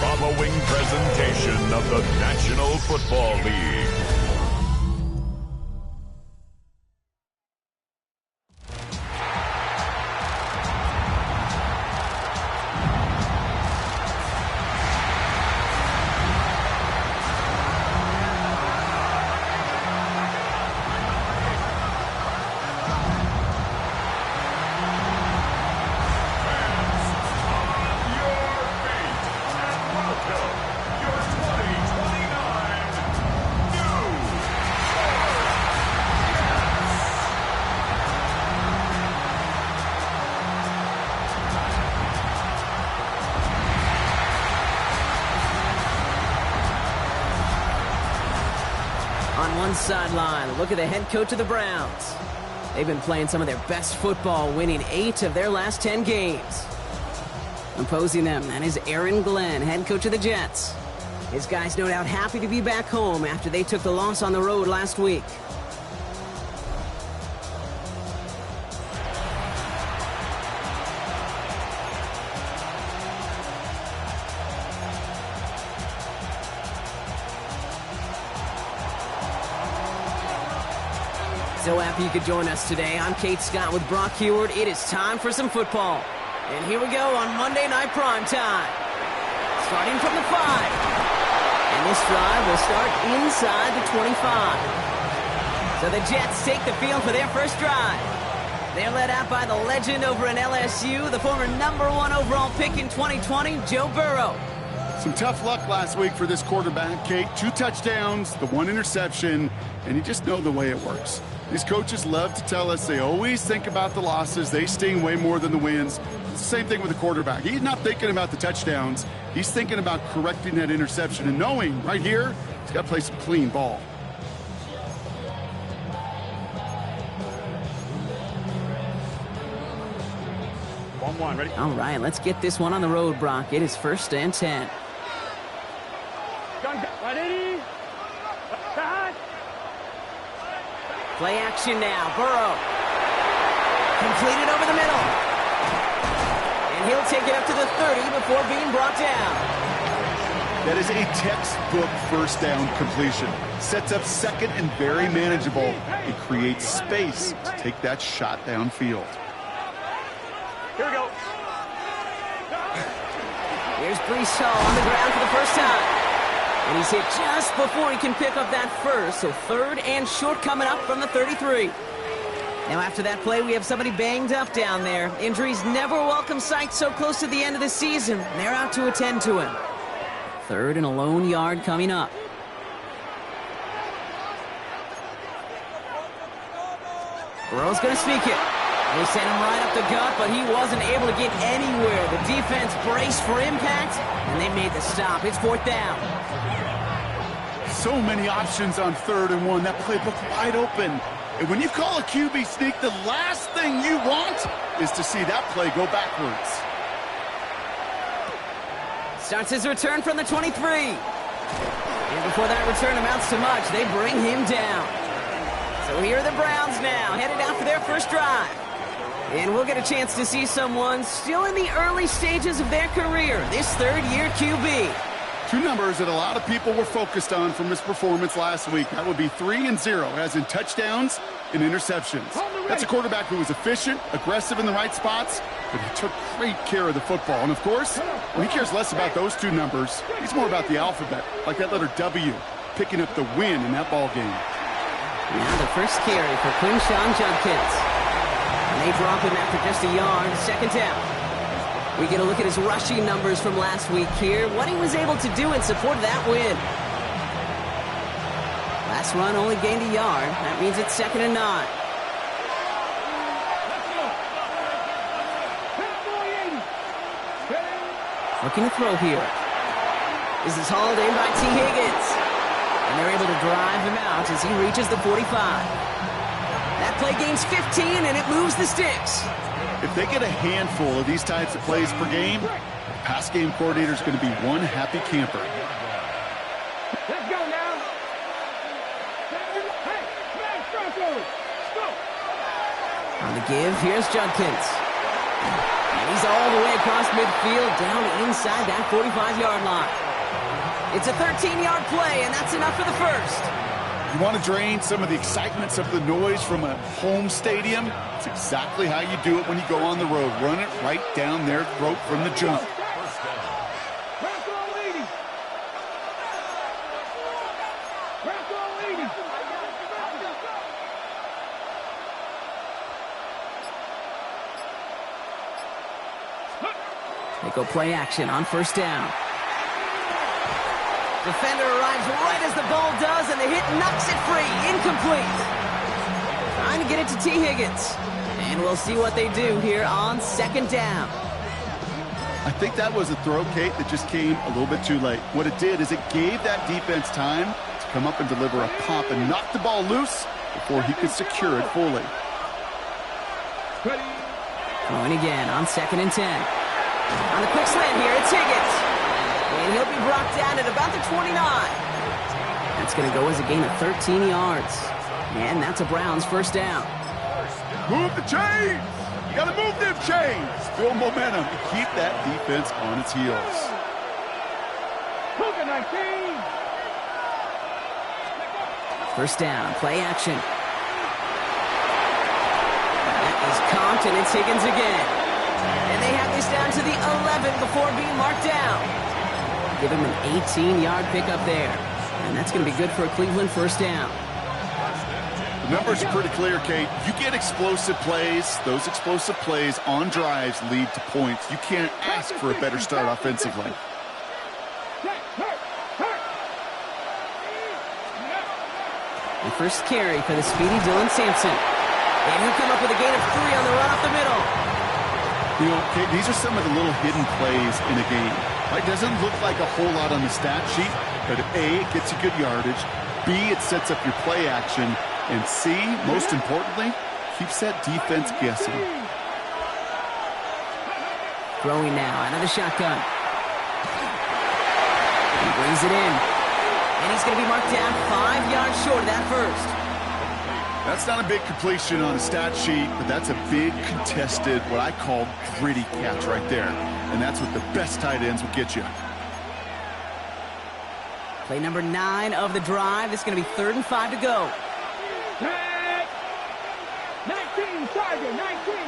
following presentation of the National Football League. On one sideline, look at the head coach of the Browns. They've been playing some of their best football, winning 8 of their last 10 games. Opposing them, that is Aaron Glenn, head coach of the Jets. His guys no doubt happy to be back home after they took the loss on the road last week. So happy you could join us today. I'm Kate Scott with Brock Heward. It is time for some football. And here we go on Monday Night Prime Time. Starting from the 5. And this drive will start inside the 25. So the Jets take the field for their first drive. They're led out by the legend over in LSU, the former #1 overall pick in 2020, Joe Burrow. Some tough luck last week for this quarterback, Kate. 2 touchdowns, the 1 interception, and you just know the way it works. These coaches love to tell us they always think about the losses. They sting way more than the wins. It's the same thing with the quarterback. He's not thinking about the touchdowns. He's thinking about correcting that interception and knowing right here he's got to play some clean ball. One, ready? All right, let's get this one on the road, Brock. It is 1st and 10. Play action now. Burrow. Completed over the middle. And he'll take it up to the 30 before being brought down. That is a textbook first down completion. Sets up second and very manageable. It creates space to take that shot downfield. Here we go. Here's Breece Hall on the ground for the first time. And he's hit just before he can pick up that first. So 3rd and short coming up from the 33. Now after that play, we have somebody banged up down there. Injuries never a welcome sight so close to the end of the season. They're out to attend to him. 3rd and a lone yard coming up. Burrow's going to sneak it. They sent him right up the gut, but he wasn't able to get anywhere. The defense braced for impact, and they made the stop. It's 4th down. So many options on 3rd and 1. That play looked wide open. And when you call a QB sneak, the last thing you want is to see that play go backwards. Starts his return from the 23. And before that return amounts to much, they bring him down. So here are the Browns now, headed out for their first drive. And we'll get a chance to see someone still in the early stages of their career, this 3rd-year QB. 2 numbers that a lot of people were focused on from his performance last week. That would be 3 and 0, as in touchdowns and interceptions. That's a quarterback who was efficient, aggressive in the right spots, but he took great care of the football. And, of course, when he cares less about those 2 numbers, he's more about the alphabet, like that letter W, picking up the win in that ball game. Now the first carry for Quinshon Judkins. And they drop him after just a yard, 2nd down. We get a look at his rushing numbers from last week here, what he was able to do in support of that win. Last run only gained a yard. That means it's 2nd and 9. Looking to throw here. This is hauled in by T. Higgins. And they're able to drive him out as he reaches the 45. That play gains 15, and it moves the sticks. If they get a handful of these types of plays per game, the pass game coordinator is going to be one happy camper. Let's go now. Hey, On the give, here's Judkins. And he's all the way across midfield, down inside that 45-yard line. It's a 13-yard play, and that's enough for the first. You want to drain some of the excitement, some of the noise from a home stadium? It's exactly how you do it when you go on the road. Run it right down their throat from the jump. They go play action on first down. Defender arrives right as the ball does, and the hit knocks it free. Incomplete. Trying to get it to T. Higgins. And we'll see what they do here on second down. I think that was a throw, Kate, that just came a little bit too late. What it did is it gave that defense time to come up and deliver a pop and knock the ball loose before he could secure it fully. Going again on 2nd and 10. On the quick slant here, it's Higgins. And he'll be brought down at about the 29. That's going to go as a gain of 13 yards. And that's a Browns first down. Move the chains! You got to move them chains! Build momentum to keep that defense on its heels. First down, play action. That is comped, and it's Higgins again. And they have this down to the 11 before being marked down. Give him an 18-yard pickup there. And that's going to be good for a Cleveland first down. The numbers are pretty clear, Kate. You get explosive plays. Those explosive plays on drives lead to points. You can't ask for a better start offensively. The first carry for the speedy Dylan Sampson. And he'll come up with a gain of 3 on the run up the middle. You know, Kate, these are some of the little hidden plays in a game. It doesn't look like a whole lot on the stat sheet, but A, it gets you good yardage. B, it sets up your play action. And C, most importantly, keeps that defense guessing. Throwing now out of the shotgun. He brings it in. And he's going to be marked down 5 yards short of that first. That's not a big completion on a stat sheet, but that's a big contested, what I call gritty catch right there. And that's what the best tight ends will get you. Play number 9 of the drive. It's going to be 3rd and 5 to go. 19 Tiger, 19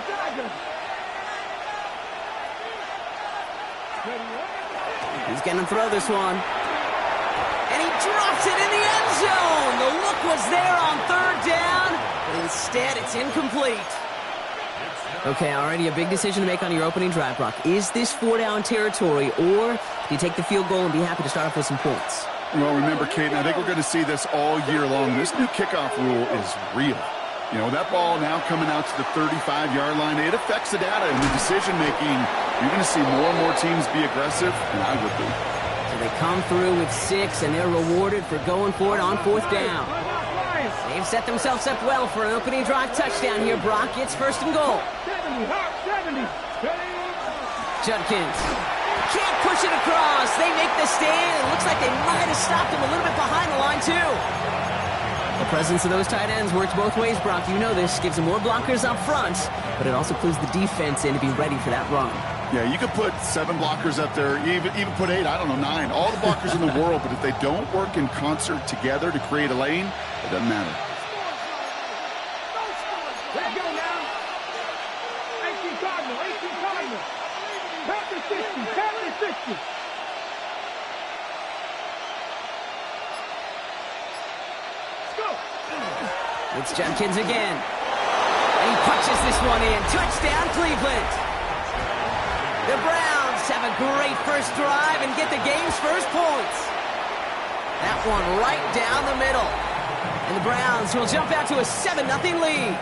Tiger. He's going to throw this one. And he drops it in the end zone. The look was there on 3rd down, but instead it's incomplete. Okay, already a big decision to make on your opening drive, Brock. Is this 4-down territory, or do you take the field goal and be happy to start off with some points? Well, remember, Kate, and I think we're going to see this all year long. This new kickoff rule is real. You know, that ball now coming out to the 35-yard line, it affects the data and the decision-making. You're going to see more and more teams be aggressive, and I would be. So they come through with 6, and they're rewarded for going for it on 4th down. They've set themselves up well for an opening drive touchdown here, Brock. It's 1st and goal. 70. Judkins can't push it across. They make the stand. It looks like they might have stopped him a little bit behind the line, too. The presence of those tight ends works both ways, Brock. You know this. Gives them more blockers up front, but it also clues the defense in to be ready for that run. Yeah, you could put 7 blockers up there, even put 8, I don't know, 9. All the blockers in the world, but if they don't work in concert together to create a lane, it doesn't matter. Let's go now. 18 Cardinal, 18 Cardinal. Captain 60. Let's go. It's Judkins again. And he punches this one in. Touchdown, Cleveland. The Browns have a great first drive and get the game's first points. That one right down the middle. And the Browns will jump out to a 7-0 lead.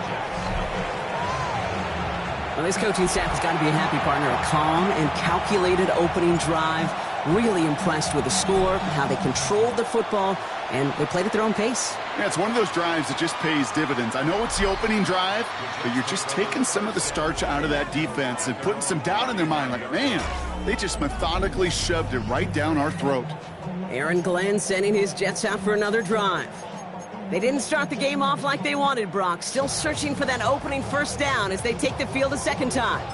Well, this coaching staff has got to be a happy partner. A calm and calculated opening drive. Really impressed with the score, how they controlled the football, and they played at their own pace. Yeah, it's one of those drives that just pays dividends. I know it's the opening drive, but you're just taking some of the starch out of that defense and putting some doubt in their mind. Like, man, they just methodically shoved it right down our throat. Aaron Glenn sending his Jets out for another drive. They didn't start the game off like they wanted, Brock. Still searching for that opening first down as they take the field a second time.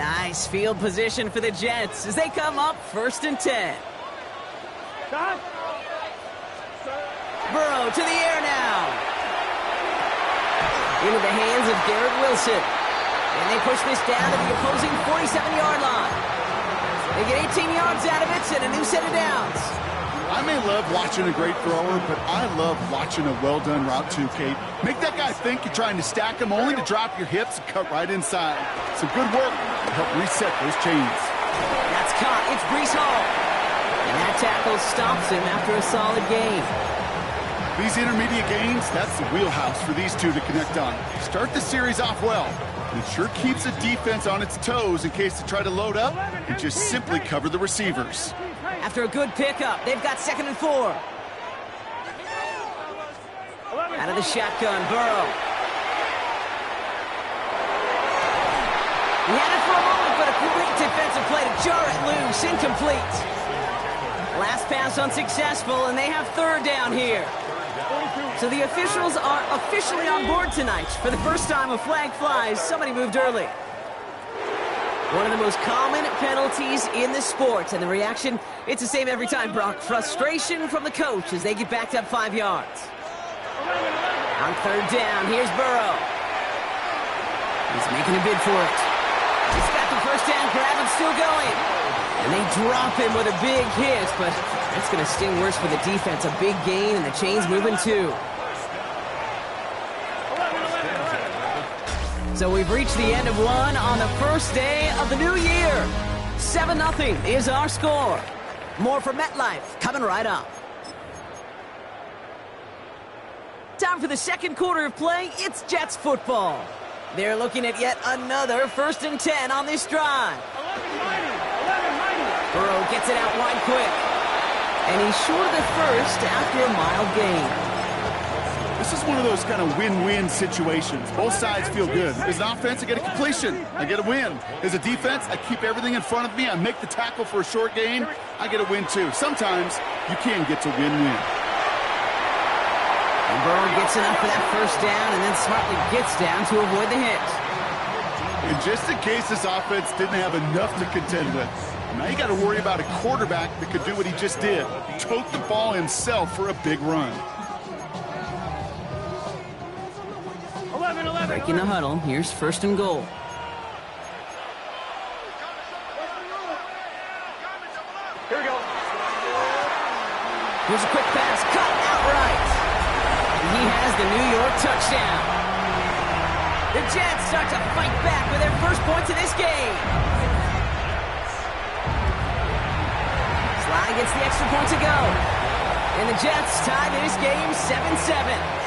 Nice field position for the Jets as they come up 1st and 10. Stop. Burrow to the air now. Into the hands of Garrett Wilson. And they push this down to the opposing 47-yard line. They get 18 yards out of it and a new set of downs. I may love watching a great thrower, but I love watching a well-done route too, Kate. Make that guy think you're trying to stack him only to drop your hips and cut right inside. Some good work to help reset those chains. That's caught. It's Breece Hall. And that tackle stops him after a solid gain. These intermediate gains, that's the wheelhouse for these two to connect on. Start the series off well. It sure keeps the defense on its toes in case they try to load up and just simply cover the receivers. After a good pickup, they've got 2nd and 4. Out of the shotgun, Burrow. He had it for a moment, but a great defensive play to jar it loose. Incomplete. Last pass unsuccessful, and they have 3rd down here. So the officials are officially on board tonight. For the first time, a flag flies. Somebody moved early. One of the most common penalties in the sport, and the reaction, it's the same every time, Brock. Frustration from the coach as they get backed up 5 yards. On 3rd down, here's Burrow. He's making a bid for it. He's got the 1st down grab and still going. And they drop him with a big hit, but that's going to sting worse for the defense. A big gain, and the chain's moving too. So we've reached the end of one on the first day of the new year. 7-0 is our score. More from MetLife coming right up. Time for the second quarter of play. It's Jets football. They're looking at yet another 1st and 10 on this drive. Burrow gets it out wide quick. And he's short of the first after a mild gain. This is one of those kind of win-win situations. Both sides feel good. As an offense, I get a completion. I get a win. As a defense, I keep everything in front of me. I make the tackle for a short gain. I get a win, too. Sometimes you can get to win-win. And Burrow gets enough for that 1st down and then smartly gets down to avoid the hit. And just in case this offense didn't have enough to contend with, now you got to worry about a quarterback that could do what he just did. Tote the ball himself for a big run. Breaking the huddle. Here's 1st and goal. Here we go. Here's a quick pass. Cut outright. And he has the New York touchdown. The Jets start to fight back with their first points in this game. Sly gets the extra point to go. And the Jets tie this game 7-7.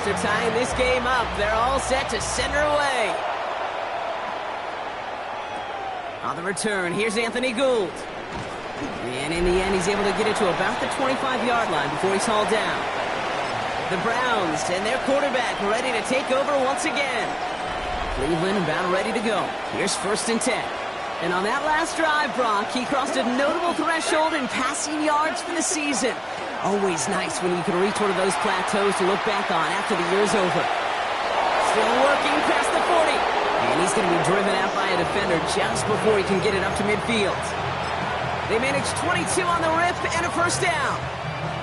After tying this game up, they're all set to center away. On the return, here's Anthony Gould. And in the end, he's able to get it to about the 25-yard line before he's hauled down. The Browns and their quarterback ready to take over once again. Cleveland about ready to go. Here's 1st and 10. And on that last drive, Brock, he crossed a notable threshold in passing yards for the season. Always nice when you can reach one of those plateaus to look back on after the year's over. Still working past the 40. And he's going to be driven out by a defender just before he can get it up to midfield. They managed 22 on the rip and a 1st down.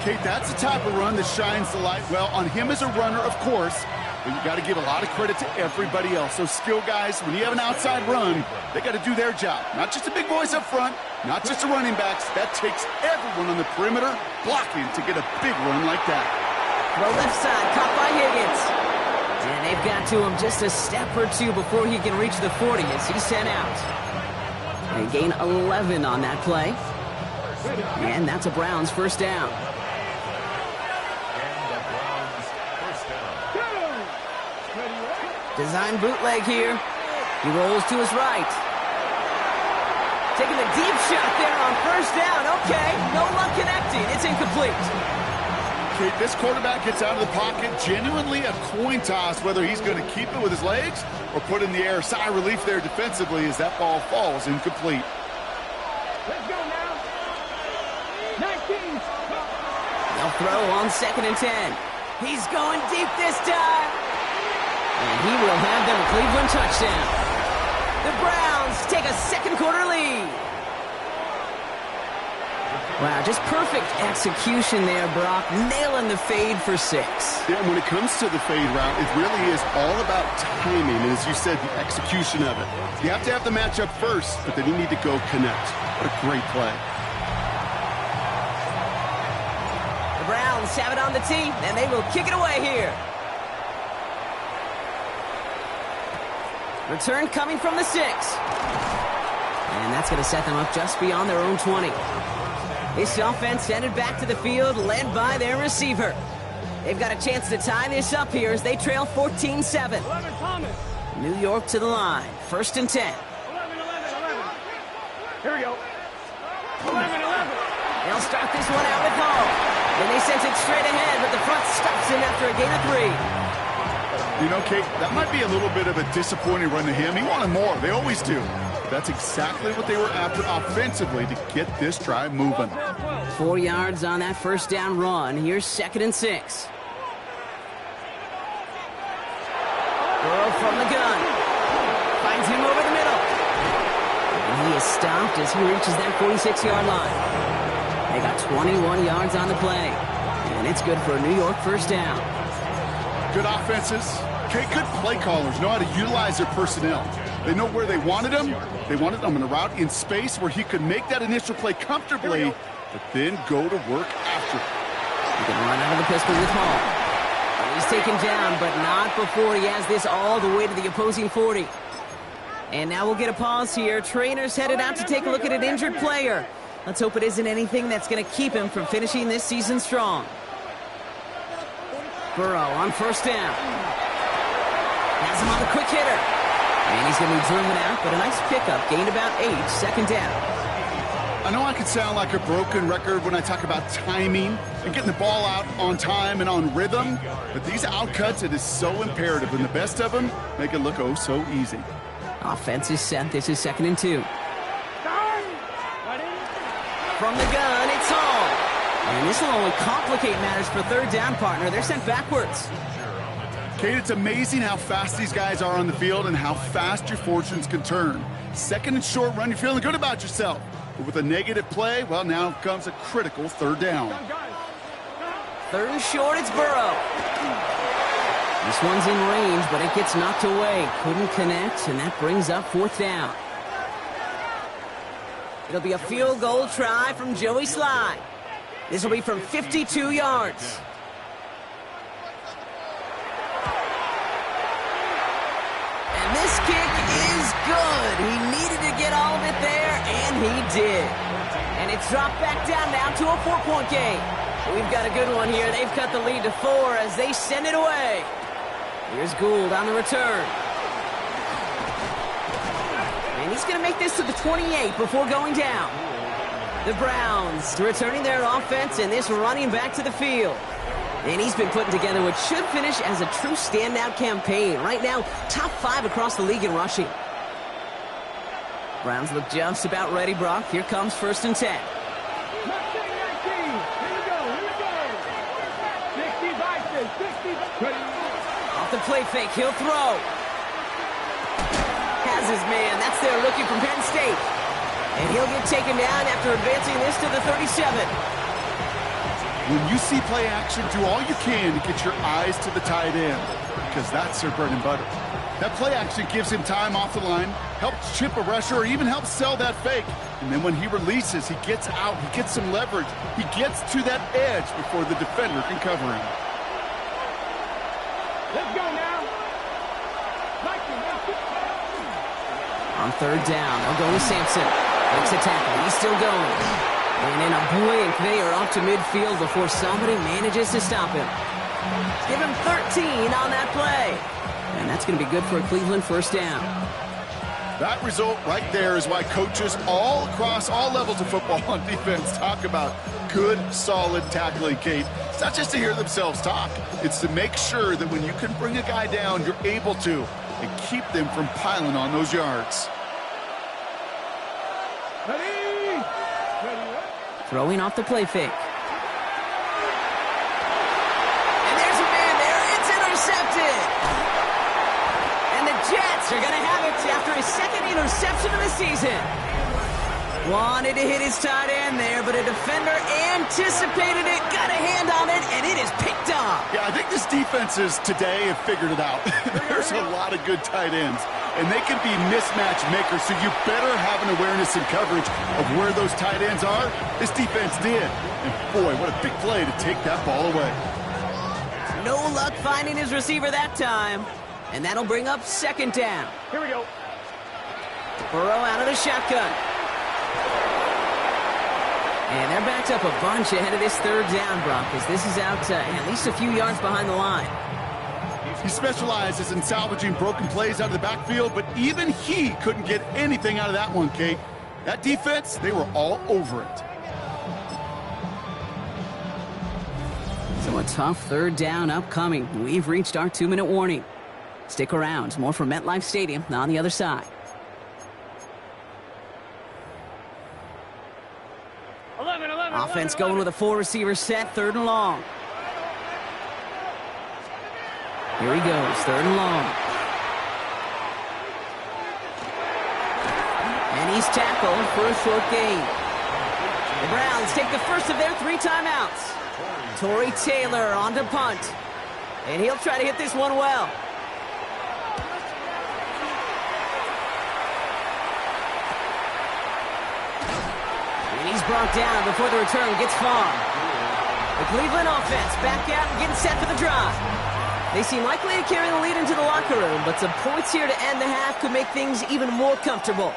Kate, that's the type of run that shines the light well on him as a runner, of course. But you got to give a lot of credit to everybody else. Those skill guys, when you have an outside run, they got to do their job. Not just the big boys up front, not just the running backs. That takes everyone on the perimeter blocking to get a big run like that. Throw left side, caught by Higgins. And they've got to him just a step or two before he can reach the 40 as he's sent out. They gain 11 on that play. And that's a Browns 1st down. Design bootleg here. He rolls to his right. Taking a deep shot there on 1st down. Okay, no luck connecting. It's incomplete. Kate, this quarterback gets out of the pocket. Genuinely a coin toss whether he's going to keep it with his legs or put in the air. Sigh of relief there defensively as that ball falls incomplete. Let's go now. 19. They'll throw on 2nd and 10. He's going deep this time. And he will have them a Cleveland touchdown. The Browns take a second quarter lead. Wow, just perfect execution there, Brock. Nailing the fade for 6. Yeah, and when it comes to the fade route, it really is all about timing. And as you said, the execution of it. You have to have the matchup first, but then you need to go connect. What a great play. The Browns have it on the tee, and they will kick it away here. Return coming from the 6. And that's going to set them up just beyond their own 20. This offense headed back to the field, led by their receiver. They've got a chance to tie this up here as they trail 14-7. New York to the line. 1st and 10. 11. Here we go. 11. They'll start this one out with Hall. Then they send it straight ahead, but the front stops him after a gain of 3. You know, Kate, that might be a little bit of a disappointing run to him. He wanted more. They always do. That's exactly what they were after offensively to get this drive moving. 4 yards on that first down run. Here's 2nd and 6. Burrow from the gun. Finds him over the middle. And he is stopped as he reaches that 46-yard line. They got 21 yards on the play. And it's good for a New York first down. Good offenses. Okay, good play callers know how to utilize their personnel. They know where they wanted him. They wanted him in a route in space where he could make that initial play comfortably, but then go to work after. He can run out of the pistol with Hall. And he's taken down, but not before he has this all the way to the opposing 40. And now we'll get a pause here. Trainers headed out to take a look at an injured player. Let's hope it isn't anything that's going to keep him from finishing this season strong. Burrow on first down. Has him on the quick hitter. And he's going to be driven out, but a nice pickup. Gained about 8, 2nd down. I know I can sound like a broken record when I talk about timing and getting the ball out on time and on rhythm, but these outcuts, it is so imperative, and the best of them make it look oh so easy. Offense is set. This is 2nd and 2. From the gun, it's Hall. And this will only complicate matters for 3rd down, partner. They're sent backwards. Kate, it's amazing how fast these guys are on the field and how fast your fortunes can turn. 2nd and short run, you're feeling good about yourself. But with a negative play, well, now comes a critical 3rd down. 3rd and short, it's Burrow. This one's in range, but it gets knocked away. Couldn't connect, and that brings up 4th down. It'll be a field goal try from Joey Sly. This will be from 52 yards. And this kick is good. He needed to get all of it there, and he did. And it's dropped back down now to a 4-point game. We've got a good one here. They've cut the lead to 4 as they send it away. Here's Gould on the return. And he's going to make this to the 28 before going down. The Browns returning their offense and this running back to the field. And he's been putting together what should finish as a true standout campaign. Right now, top 5 across the league in rushing. Browns look just about ready, Brock. Here comes 1st and 10. Off the play fake, he'll throw. Has his man. That's their rookie from Penn State. And he'll get taken down after advancing this to the 37. When you see play action, do all you can to get your eyes to the tight end, because that's their bread and butter. That play action gives him time off the line, helps chip a rusher, or even helps sell that fake. And then when he releases, he gets out, he gets some leverage. He gets to that edge before the defender can cover him. Let's go now. On 3rd down, they'll go with Sampson. Makes a tackle. He's still going. And in a blink, they are off to midfield before somebody manages to stop him. Give him 13 on that play. And that's going to be good for a Cleveland first down. That result right there is why coaches all across all levels of football on defense talk about good, solid tackling, Kate. It's not just to hear themselves talk. It's to make sure that when you can bring a guy down, you're able to, and keep them from piling on those yards. Throwing off the play fake. And there's a They're going to have it after his second interception of the season. Wanted to hit his tight end there, but a defender anticipated it, got a hand on it, and it is picked up. Yeah, I think this defenses today have figured it out. There's a lot of good tight ends, and they can be mismatch makers, so you better have an awareness and coverage of where those tight ends are. This defense did. And boy, what a big play to take that ball away. No luck finding his receiver that time. And that'll bring up second down. Here we go. Burrow out of the shotgun. And they're backed up a bunch ahead of this third down, Broncos. This is out at least a few yards behind the line. He specializes in salvaging broken plays out of the backfield, but even he couldn't get anything out of that one, Kate. That defense, they were all over it. So a tough third down upcoming. We've reached our 2-minute warning. Stick around. More from MetLife Stadium on the other side. 11. Offense going with a 4-receiver set, 3rd and long. Here he goes, 3rd and long. And he's tackled for a short gain. The Browns take the first of their 3 timeouts. Torrey Taylor on to punt. And he'll try to hit this one well. And he's brought down before the return gets far. The Cleveland offense back out and getting set for the drive. They seem likely to carry the lead into the locker room, but some points here to end the half could make things even more comfortable.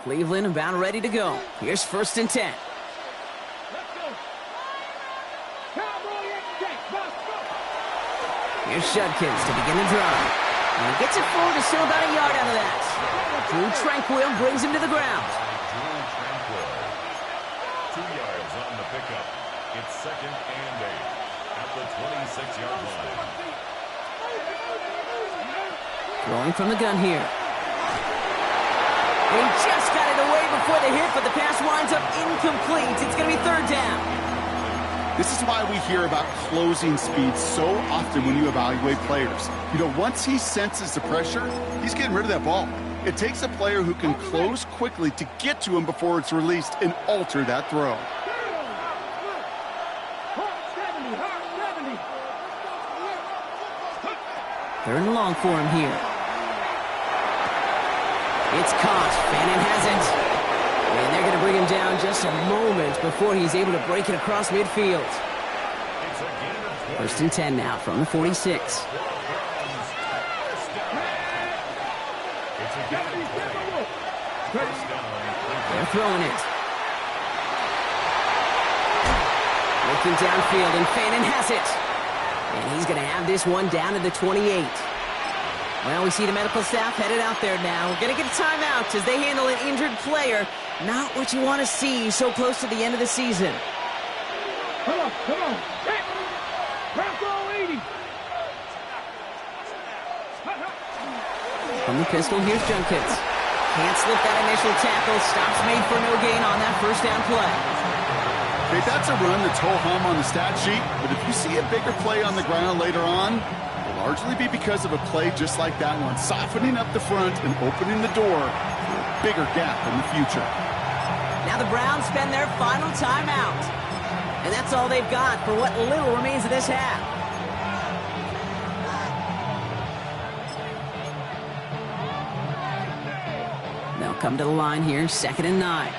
Cleveland about ready to go. Here's 1st and 10. Here's Judkins to begin the drive. And he gets it forward to still about a yard out of that. Drew Tranquil brings him to the ground. 2 yards on the pickup. It's 2nd and 8 at the 26-yard line. Throwing from the gun here. He just got it away before the hit, but the pass winds up incomplete. It's going to be 3rd down. This is why we hear about closing speed so often when you evaluate players. You know, once he senses the pressure, he's getting rid of that ball. It takes a player who can close quickly to get to him before it's released and alter that throw. 3rd and long for him here. It's caught. Fannin has it. And they're going to bring him down just a moment before he's able to break it across midfield. 1st and 10 now from the 46. They're throwing it. Looking downfield, and Fannin has it. And he's going to have this one down to the 28. Well, we see the medical staff headed out there now. We're going to get a timeout as they handle an injured player. Not what you want to see so close to the end of the season. Come on. Bronco 80. From the pistol, here's Junkins. Can't slip that initial tackle. Stops made for no gain on that 1st down play. Okay, that's a run that's ho-hum on the stat sheet, but if you see a bigger play on the ground later on, it'll largely be because of a play just like that one, softening up the front and opening the door for a bigger gap in the future. Now the Browns spend their final timeout. And that's all they've got for what little remains of this half. They'll come to the line here, 2nd and 9.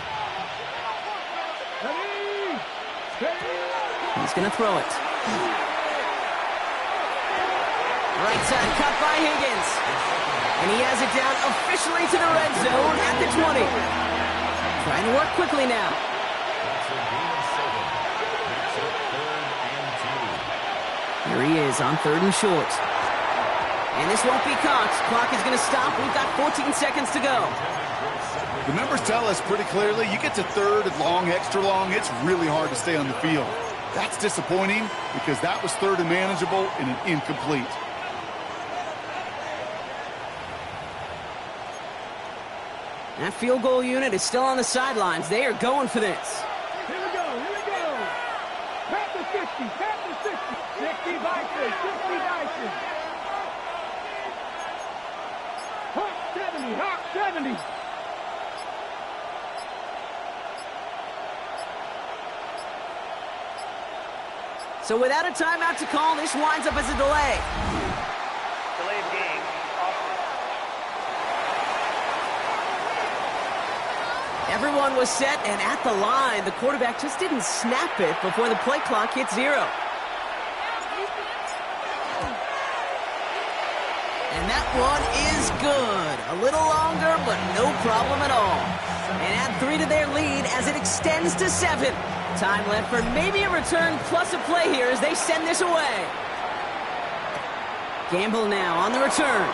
He's going to throw it. Right side cut by Higgins. And he has it down officially to the red zone at the 20. Trying to work quickly now. Here he is on 3rd and short. And this won't be caught. Clock is going to stop. We've got 14 seconds to go. The numbers tell us pretty clearly, you get to 3rd and long, extra long, it's really hard to stay on the field. That's disappointing because that was 3rd and manageable and an incomplete. That field goal unit is still on the sidelines. They are going for this. Here we go. Pass to 60. 60 Vices. 60 Vices. Hawk 70. Hawk 70. So without a timeout to call, this winds up as a delay. Delayed game. Everyone was set and at the line. The quarterback just didn't snap it before the play clock hit 0. And that one is good. A little longer, but no problem at all. And add 3 to their lead as it extends to 7. Time left for maybe a return plus a play here as they send this away. Gamble now on the return.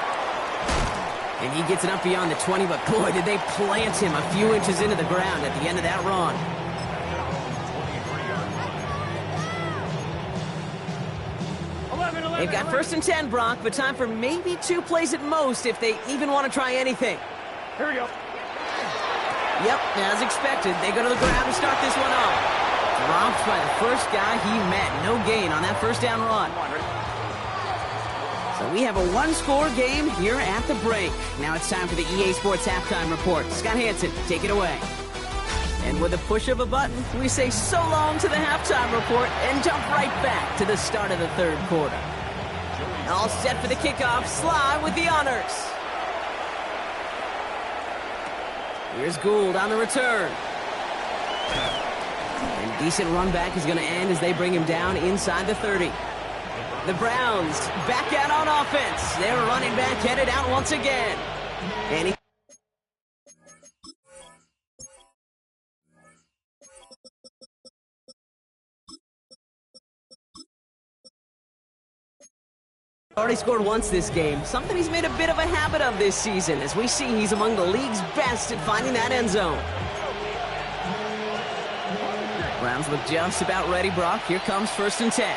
And he gets it up beyond the 20, but boy, did they plant him a few inches into the ground at the end of that run. They've got 1st and 10, Brock, but time for maybe 2 plays at most if they even want to try anything. Here we go. Yep, as expected, they go to the ground to start this one off. Dropped by the first guy he met. No gain on that first down run. So we have a 1-score game here at the break. Now it's time for the EA Sports Halftime Report. Scott Hansen, take it away. And with a push of a button, we say so long to the Halftime Report and jump right back to the start of the 3rd quarter. All set for the kickoff. Sly with the honors. Here's Gould on the return. And decent run back is going to end as they bring him down inside the 30. The Browns back out on offense. Their running back headed out once again. And he already scored once this game, something he's made a bit of a habit of this season. As we see, he's among the league's best at finding that end zone. Browns look just about ready, Brock. Here comes 1st and 10.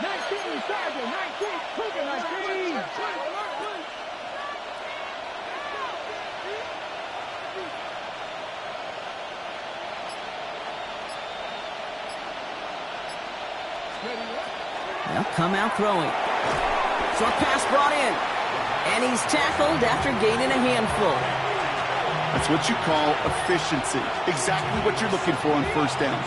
19, Sergeant. 19, Cougar 19. They'll come out throwing. Short pass brought in. And he's tackled after gaining a handful. That's what you call efficiency. Exactly what you're looking for on 1st down.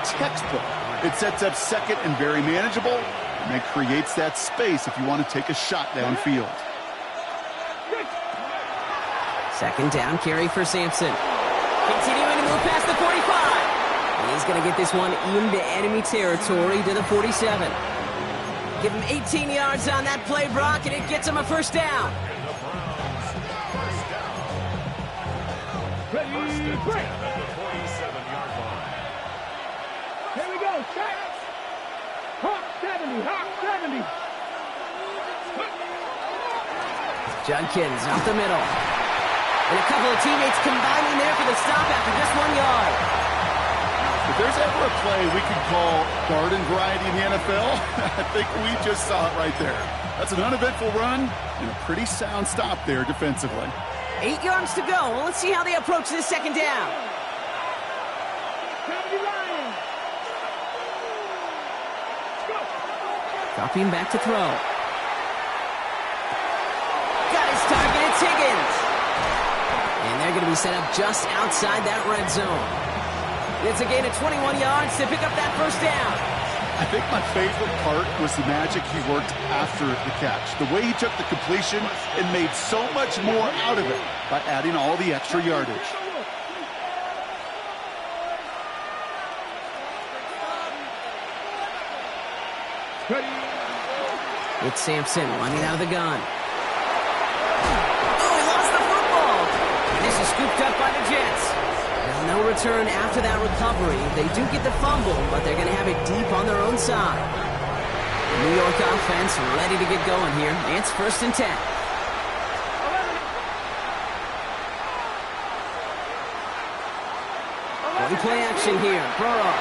Textbook. It sets up 2nd and very manageable, and it creates that space if you want to take a shot downfield. 2nd down carry for Sampson. Continuing to move past the 45. And he's going to get this one into enemy territory to the 47. Give him 18 yards on that play, Brock, and it gets him a 1st down. Ready, break. Here we go, check. Hawk 70, Hawk 70. Judkins out the middle. And a couple of teammates combining there for the stop after just 1 yard. If there's ever a play we could call garden variety in the NFL, I think we just saw it right there. That's an uneventful run and a pretty sound stop there defensively. 8 yards to go. Well, let's see how they approach this 2nd down. Dropping back to throw. Got his target, it's Higgins. And they're going to be set up just outside that red zone. It's a gain of 21 yards to pick up that 1st down. I think my favorite part was the magic he worked after the catch. The way he took the completion and made so much more out of it by adding all the extra yardage. It's Sampson running out of the gun. Oh, he lost the football. And this is scooped up by the Jets. No return after that recovery. They do get the fumble, but they're going to have it deep on their own side. The New York offense ready to get going here. It's 1st and 10. One play action here. Burrow.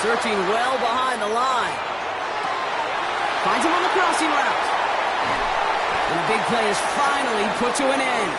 Searching well behind the line. Finds him on the crossing route. And the big play is finally put to an end.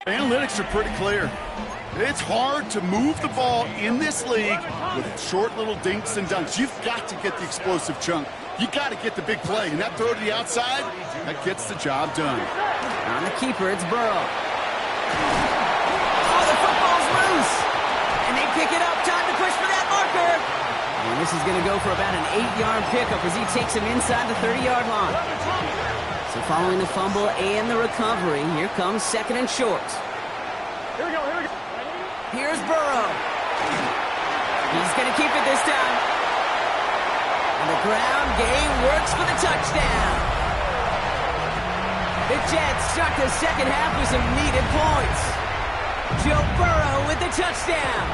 Analytics are pretty clear. It's hard to move the ball in this league with short little dinks and dunks. You've got to get the explosive chunk. You got to get the big play. And that throw to the outside, that gets the job done. On the keeper, it's Burrow. Oh, the football's loose. And they pick it up. Time to push for that marker. And this is going to go for about an 8-yard pickup as he takes him inside the 30-yard line. So following the fumble and the recovery, here comes second and short. Here we go, here we go. Here's Burrow. He's going to keep it this time. And the ground game works for the touchdown. The Jets start the second half with some needed points. Joe Burrow with the touchdown.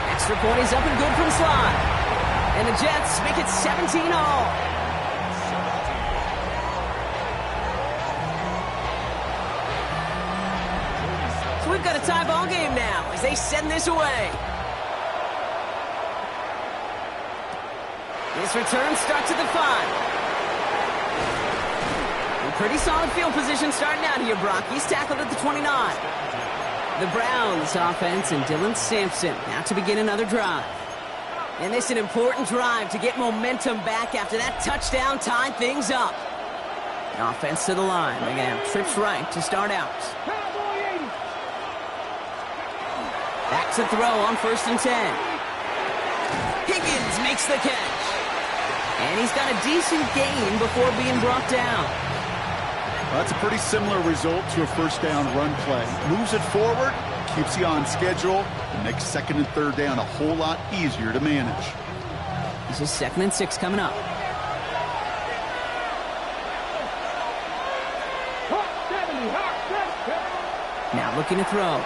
Extra point is up and good from slide. And the Jets make it 17-all. So we've got a tie ball game now as they send this away. This return starts at the 5. A pretty solid field position starting out here, Brock. He's tackled at the 29. The Browns offense and Dylan Sampson now to begin another drive. And this is an important drive to get momentum back after that touchdown tied things up. The offense to the line. They're going to have trips right to start out. Back to throw on 1st and 10. Higgins makes the catch. And he's got a decent gain before being brought down. Well, that's a pretty similar result to a first down run play. Moves it forward, keeps you on schedule, and makes second and third down a whole lot easier to manage. This is 2nd and 6 coming up. Now looking to throw.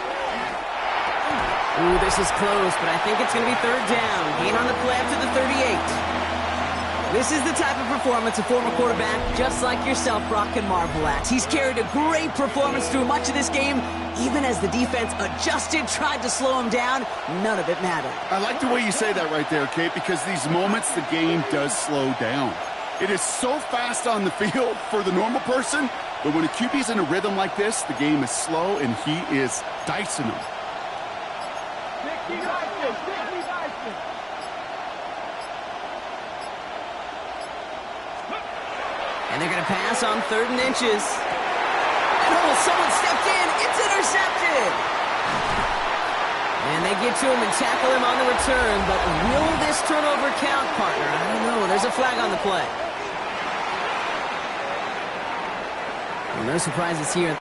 Ooh, this is close, but I think it's going to be 3rd down. Gain on the play up to the 38. This is the type of performance a former quarterback, just like yourself, Brock, can marvel at. He's carried a great performance through much of this game. Even as the defense adjusted, tried to slow him down, none of it mattered. I like the way you say that right there, Kate, because these moments the game does slow down. It is so fast on the field for the normal person, but when a QB's in a rhythm like this, the game is slow and he is dicing them. And they're going to pass on 3rd and inches. And almost someone stepped in. It's intercepted. And they get to him and tackle him on the return. But will this turnover count, partner? I don't know. There's a flag on the play. Well, no surprises here.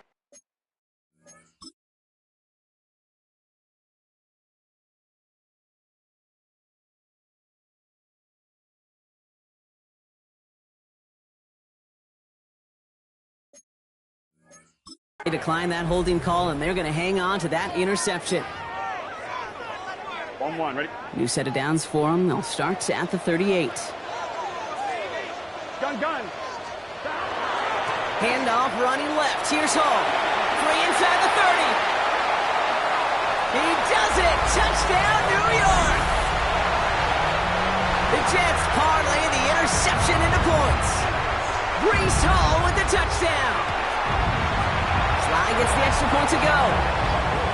They decline that holding call, and they're going to hang on to that interception. 1-1, ready? New set of downs for them. They'll start at the 38. Gun. Handoff running left. Here's Hall. 3 inside the 30. He does it. Touchdown, New York. The Jets parlay the interception into points. Breece Hall with the touchdown. Sly gets the extra point to go.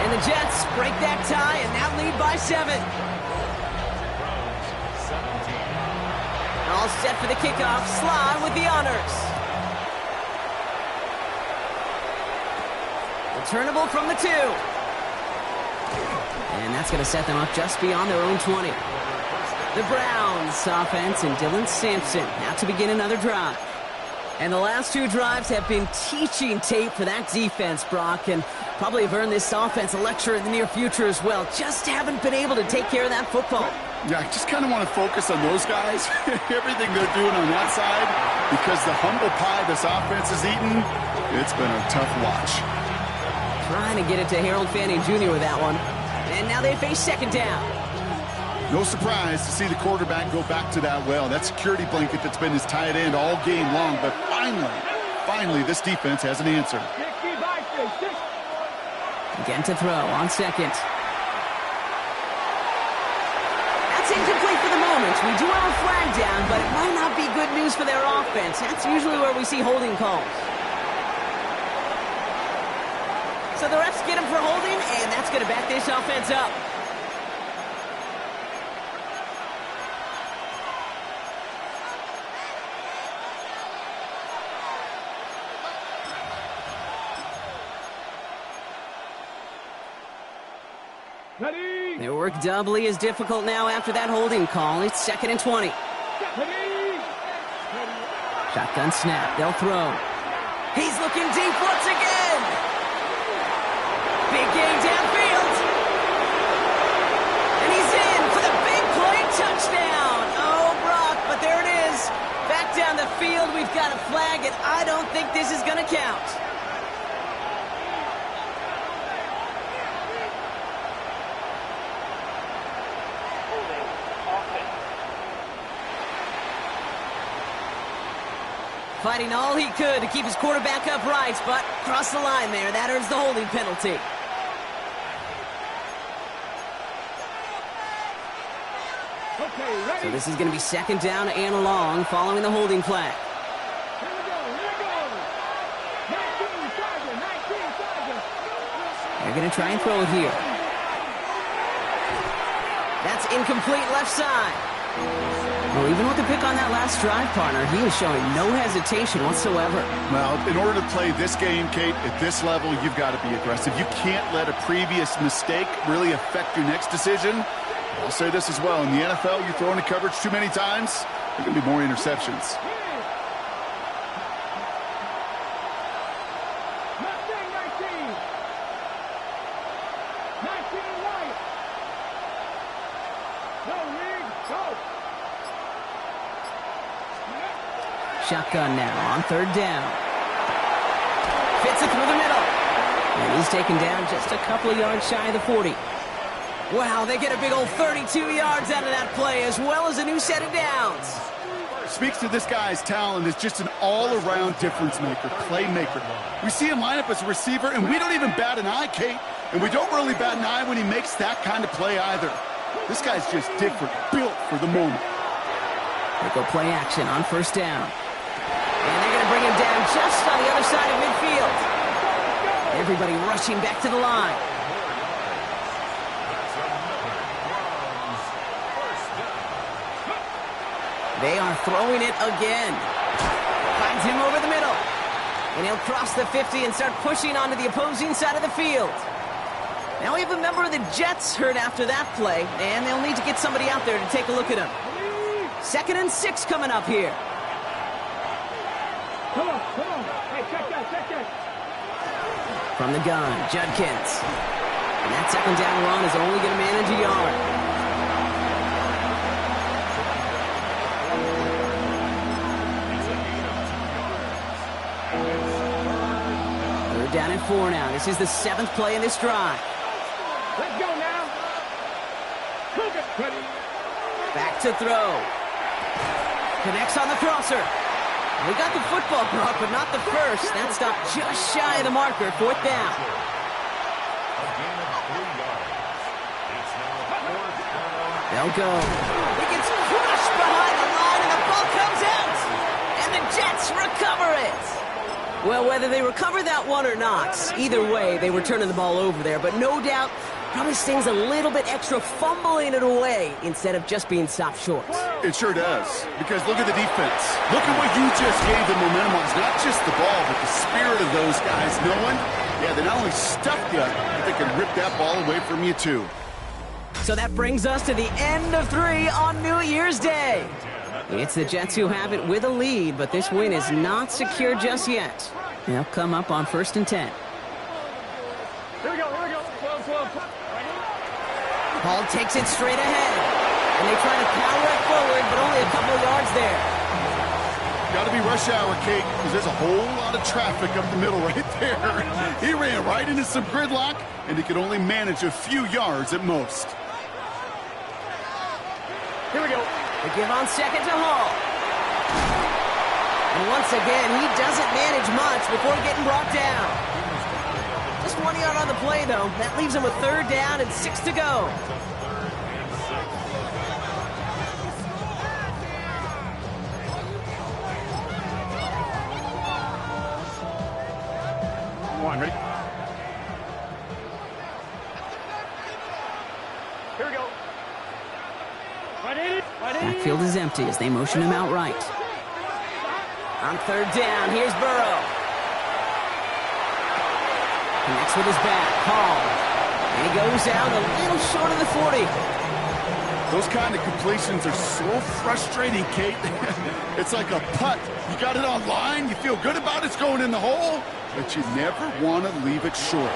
And the Jets break that tie and now lead by 7. All set for the kickoff. Sly with the honors. Returnable from the 2. And that's going to set them up just beyond their own 20. The Browns offense and Dylan Sampson now to begin another drive. And the last 2 drives have been teaching tape for that defense, Brock, and probably have earned this offense a lecture in the near future as well. Just haven't been able to take care of that football. Yeah, I just kind of want to focus on those guys, everything they're doing on that side, because the humble pie this offense is eating, it's been a tough watch. Trying to get it to Harold Fanning Jr. with that one. And now they face 2nd down. No surprise to see the quarterback go back to that well. That security blanket that's been his tight end all game long, but finally, this defense has an answer. Again to throw on 2nd. That's incomplete for the moment. We do have a flag down, but it might not be good news for their offense. That's usually where we see holding calls. So the refs get him for holding, and that's going to back this offense up. Ready. Their work doubly is difficult now after that holding call. It's 2nd and 20. Ready. Shotgun snap. They'll throw. He's looking deep once again. Big gain downfield. And he's in for the big play touchdown. Oh, Brock, but there it is. Back down the field. We've got a flag, and I don't think this is going to count. Fighting all he could to keep his quarterback upright, but crossed the line there. That earns the holding penalty. Okay, ready. So this is going to be 2nd down and long following the holding flag. Here we go. 19 Charger, 19 Charger. They're going to try and throw it here. That's incomplete left side. Well, even with the pick on that last drive, partner, he is showing no hesitation whatsoever. Well, in order to play this game, Kate, at this level, you've got to be aggressive. You can't let a previous mistake really affect your next decision. I'll say this as well. In the NFL, you throw into coverage too many times, there are going to be more interceptions. Mustang 19. 19 right. No, Rig. Go. Shotgun now on 3rd down. Fits it through the middle. And he's taken down just a couple of yards shy of the 40. Wow, they get a big old 32 yards out of that play, as well as a new set of downs. Speaks to this guy's talent as just an all-around difference maker, playmaker. We see him line up as a receiver, and we don't even bat an eye, Kate. And we don't really bat an eye when he makes that kind of play either. This guy's just different, built for the moment. They go play action on 1st down. And they're going to bring him down just on the other side of midfield. Everybody rushing back to the line. They are throwing it again. Finds him over the middle. And he'll cross the 50 and start pushing onto the opposing side of the field. Now we have a member of the Jets hurt after that play, and they'll need to get somebody out there to take a look at him. 2nd and 6 coming up here. Come on. Hey, check that. From the gun, Judkins. And that 2nd down run is only going to manage a yard. They're down at 4 now. This is the 7th play in this drive. Let's go now. Cook it. Ready. Back to throw. Connects on the crosser. We got the football, Brock, but not the first. That stopped just shy of the marker. 4th down. They'll go. He gets crushed behind the line, and the ball comes out. And the Jets recover it. Well, whether they recover that one or not, either way, they were turning the ball over there. But no doubt, probably stings a little bit extra fumbling it away instead of just being stopped short. It sure does, because look at the defense. Look at what you just gave the momentum on. It's not just the ball, but the spirit of those guys knowing, they not only stuffed you, but they can rip that ball away from you too. So that brings us to the end of 3 on New Year's Day. It's the Jets who have it with a lead, but this win is not secure just yet. They'll come up on 1st and 10. Here we go. 12. Hall takes it straight ahead. And they try to power it forward, but only a couple yards there. Got to be rush hour, Kate, because there's a whole lot of traffic up the middle right there. He ran right into some gridlock, and he could only manage a few yards at most. Here we go. They give on 2nd to Hall. And once again, he doesn't manage much before getting brought down. Just 1 yard on the play, though. That leaves him with 3rd down and 6 to go. Come on, ready? backfield is empty as they motion him out right. On third down, here's Burrow. Connects with his back, Hall. And he goes out a little short of the 40. Those kind of completions are so frustrating, Kate. It's like a putt. You got it on line, you feel good about it's going in the hole, but you never want to leave it short.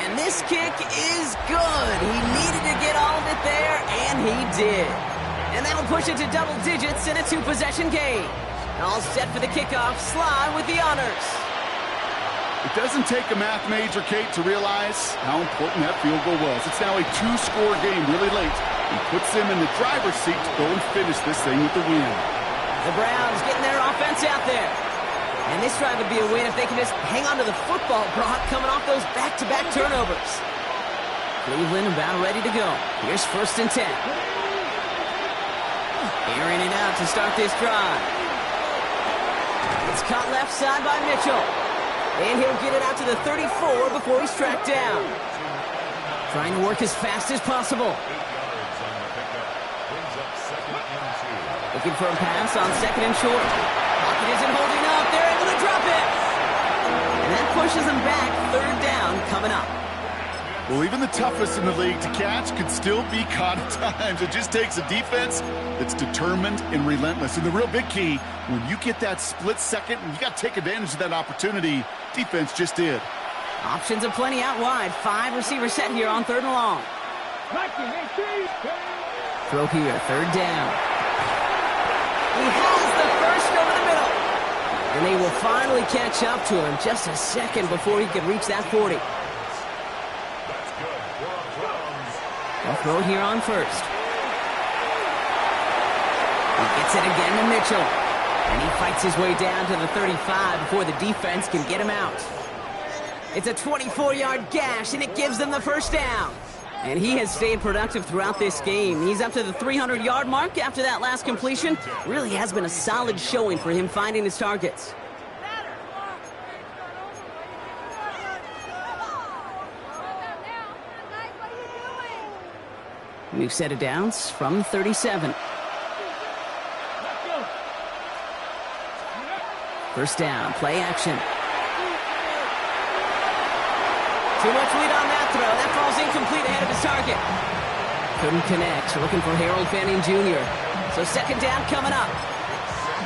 And this kick is good. He needed to get all of it there, and he did. And that'll push it to double digits in a two-possession game. All set for the kickoff. Sly with the honors. It doesn't take a math major, Kate, to realize how important that field goal was. It's now a two-score game really late and puts them in the driver's seat to go and finish this thing with the win. The Browns getting their offense out there. And this drive would be a win if they can just hang on to the football, Brock, coming off those back-to-back turnovers. Cleveland about ready to go. Here's 1st and 10. Airing it out to start this drive. It's caught left side by Mitchell. And he'll get it out to the 34 before he's tracked down. Trying to work as fast as possible. Looking for a pass on 2nd and short. Pocket isn't holding up. They're able to drop it. And that pushes them back. 3rd down coming up. Well, even the toughest in the league to catch could still be caught at times. It just takes a defense that's determined and relentless. And the real big key, when you get that split second, and you got to take advantage of that opportunity, defense just did. Options are plenty out wide. 5 receivers set here on 3rd and long. Throw here, 3rd down. He has the first over the middle. And they will finally catch up to him just a second before he could reach that 40. They'll throw here on 1st. He gets it again to Mitchell. And he fights his way down to the 35 before the defense can get him out. It's a 24-yard gash, and it gives them the 1st down. And he has stayed productive throughout this game. He's up to the 300-yard mark after that last completion. Really has been a solid showing for him finding his targets. New set of downs from 37. 1st down, play action. Too much lead on that throw. That falls incomplete ahead of his target. Couldn't connect. Looking for Harold Fanning Jr. So 2nd down coming up.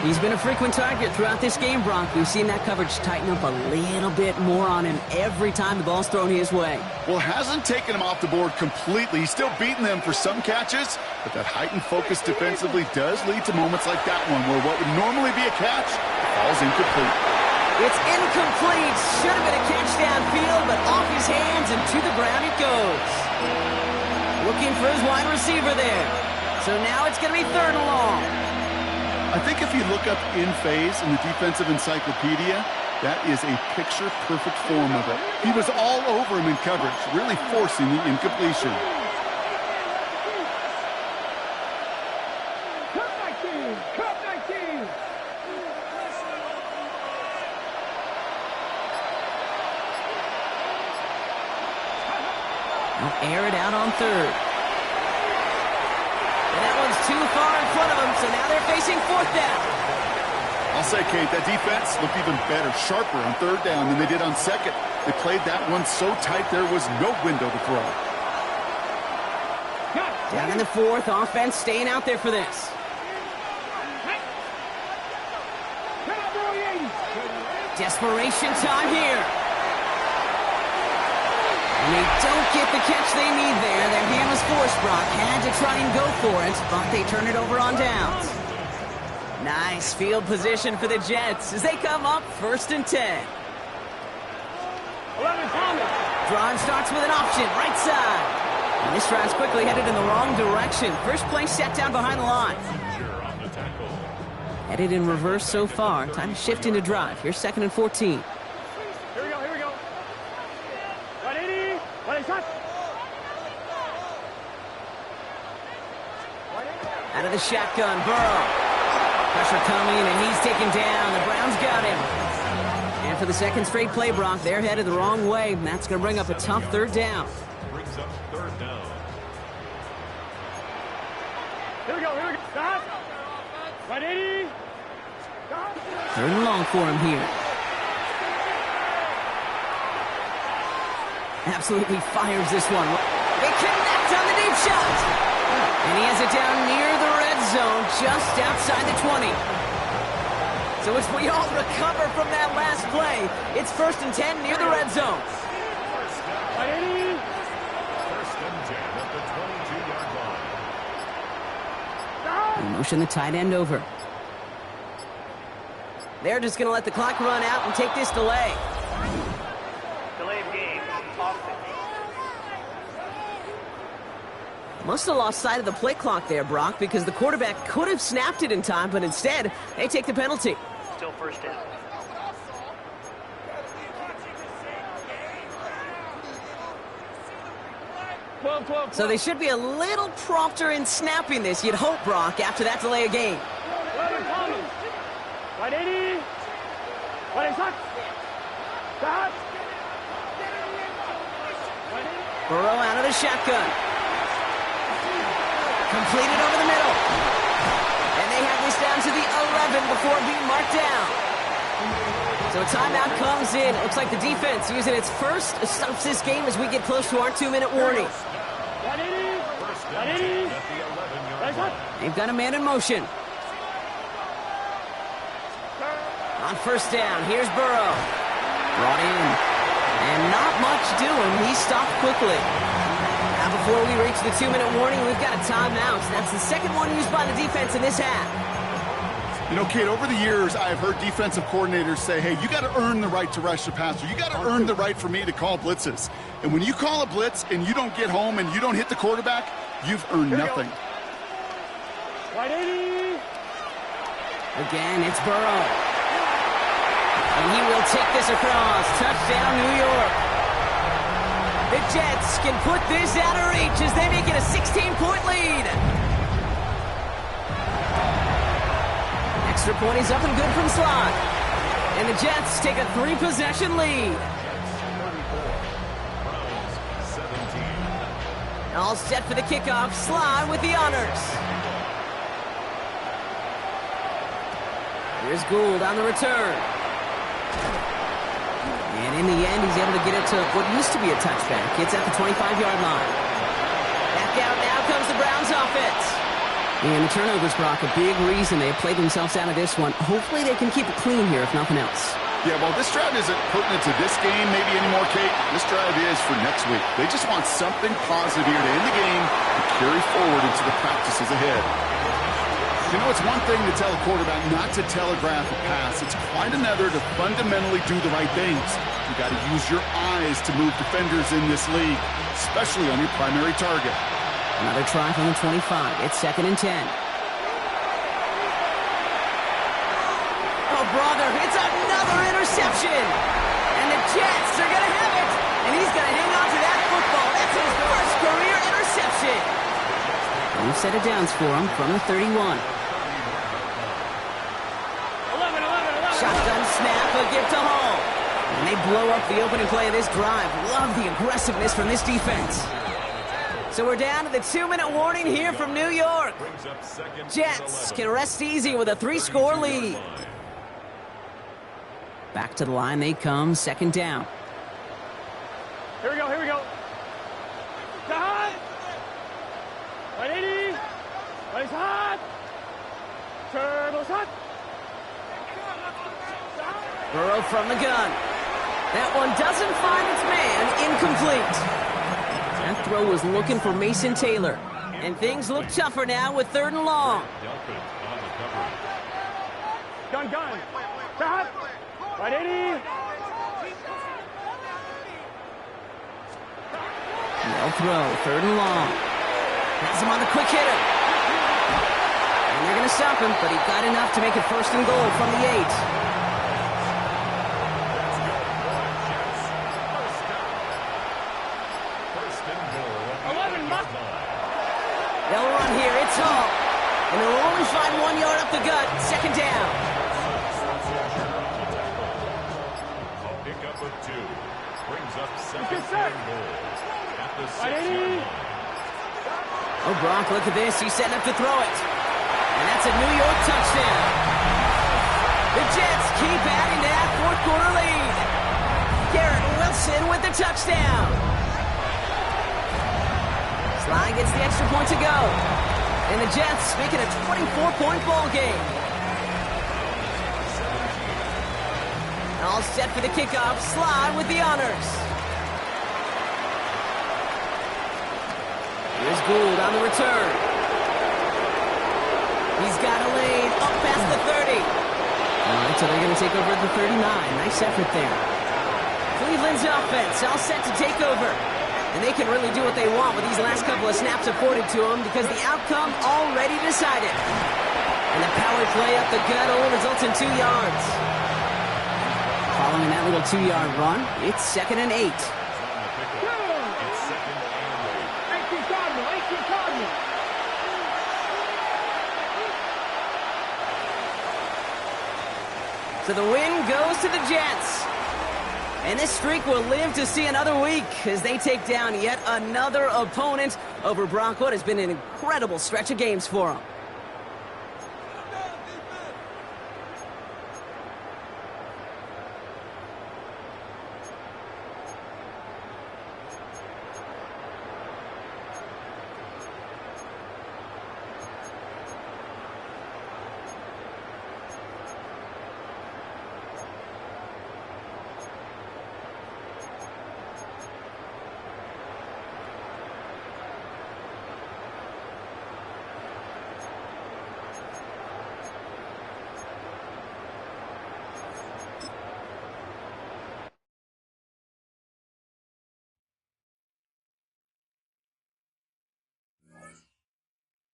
He's been a frequent target throughout this game, Brock. We've seen that coverage tighten up a little bit more on him every time the ball's thrown his way. Well, hasn't taken him off the board completely. He's still beating them for some catches, but that heightened focus defensively does lead to moments like that one where what would normally be a catch falls incomplete. It's incomplete. Should have been a catch downfield, but off his hands and to the ground it goes. Looking for his wide receiver there. So now it's going to be 3rd and long. I think if you look up in phase in the defensive encyclopedia, that is a picture-perfect form of it. He was all over him in coverage, really forcing the incompletion. Cut 19! They'll air it out on 3rd. And that one's too far in front of them, so now they're facing 4th down. I'll say, Kate, that defense looked even better, sharper on 3rd down than they did on 2nd. They played that one so tight there was no window to throw. Down in the 4th, offense staying out there for this. Desperation time here. And they don't get the catch they need there. Their hand was forced, Brock. Had to try and go for it, but they turn it over on downs. Nice field position for the Jets as they come up 1st and 10. Drive starts with an option, right side. And this drive's quickly headed in the wrong direction. First play set down behind the line. Headed in reverse so far. Time to shift into drive. Here's 2nd and 14. Here we go. 180. 180. Out of the shotgun, Burrow. Pressure coming, and he's taken down. The Browns got him. And for the 2nd straight play, Brock, they're headed the wrong way, and that's going to bring up a tough 3rd down. Brings up 3rd down. Here we go. Stop. Right 80. Stop. 3rd and long for him here. Absolutely fires this one. They connect on the deep shot. And he has it down near the red zone, just outside the 20. So as we all recover from that last play, it's 1st and 10 near the red zone. Right 80. First and 10 at the 22-yard line. Stop. They motion the tight end over. They're just going to let the clock run out and take this delay. Delay of game. Offense. Must have lost sight of the play clock there, Brock, because the quarterback could have snapped it in time, but instead, they take the penalty. Still first down. So they should be a little prompter in snapping this, you'd hope, Brock, after that delay of game. Right 80. Right shot. Stop. Burrow out of the shotgun. Completed over the middle. And they have this down to the 11 before being marked down. So a timeout comes in. Looks like the defense using its first stops this game as we get close to our 2-minute warning. Right 80. First Right and 80. 10 at the 11-yard Right shot. line. They've got a man in motion. On 1st down, here's Burrow. Brought in. And not much doing. He stopped quickly. Now before we reach the 2-minute warning, we've got a timeout. That's the second one used by the defense in this half. You know, Kate, over the years, I've heard defensive coordinators say, hey, you got to earn the right to rush the passer. You got to earn the right for me to call blitzes. And when you call a blitz and you don't get home and you don't hit the quarterback, you've earned nothing. Right 80. Again, it's Burrow. And he will take this across. Touchdown, New York. The Jets can put this out of reach as they make it a 16-point lead. Extra point is up and good from slot. And the Jets take a 3-possession lead. Browns 17. All set for the kickoff. Slot with the honors. Here's Gould on the return. And in the end, he's able to get it to what used to be a touchback. It's at the 25-yard line. Back out now comes the Browns offense. And the turnovers, Brock, a big reason they have played themselves out of this one. Hopefully they can keep it clean here, if nothing else. Yeah, well, this drive isn't pertinent to this game maybe anymore, Kate. This drive is for next week. They just want something positive here to end the game and carry forward into the practices ahead. You know, it's one thing to tell a quarterback not to telegraph a pass. It's quite another to fundamentally do the right things. You got to use your eyes to move defenders in this league, especially on your primary target. Another try from the 25. It's 2nd and 10. Oh, brother, it's another interception. And the Jets are going to have it. And he's going to hang on to that football. That's his first career interception. New set of downs for him from the 31. Shotgun snap, a gift to Hall. And they blow up the opening play of this drive. Love the aggressiveness from this defense. So we're down to the 2-minute warning here from New York. Brings up second and Jets 11. can rest easy with a 3-score lead. Back to the line they come, 2nd down. Here we go. Hot. Right 80. Right hot. Turbo shot. Burrow from the gun. That one doesn't find its man. Incomplete. That throw was looking for Mason Taylor. And things look tougher now with 3rd and long. Delpit on the coverage. Gun. Shot. Right 80. No throw, 3rd and long. Has him on the quick hitter. And they're going to stop him, but he got enough to make it 1st and goal from the 8. First and goal at the 8-yard line. They'll run here, it's Hall. And they'll only find 1 yard up the gut, 2nd down. A pickup of 2 brings up second Get set. and goal at the Right 80. 6-yard line. Oh, Brock, look at this. He's setting up to throw it. And that's a New York touchdown. The Jets keep adding to that fourth-quarter lead. Garrett Wilson with the touchdown. Sly gets the extra point to go. And the Jets make it a 24-point ball game. All set for the kickoff. Sly with the honors. Here's Gould on the return. He's got a lane up past the 30. All right, so they're going to take over at the 39. Nice effort there. Cleveland's offense all set to take over. And they can really do what they want with these last couple of snaps afforded to them because the outcome already decided. And the power play up the gut only results in 2 yards. Following that little 2-yard run, it's 2nd and 8. It's second and 8. 18 Cardinal, 18 Cardinal. So the win goes to the Jets. And this streak will live to see another week as they take down yet another opponent over Brock. What has been an incredible stretch of games for them.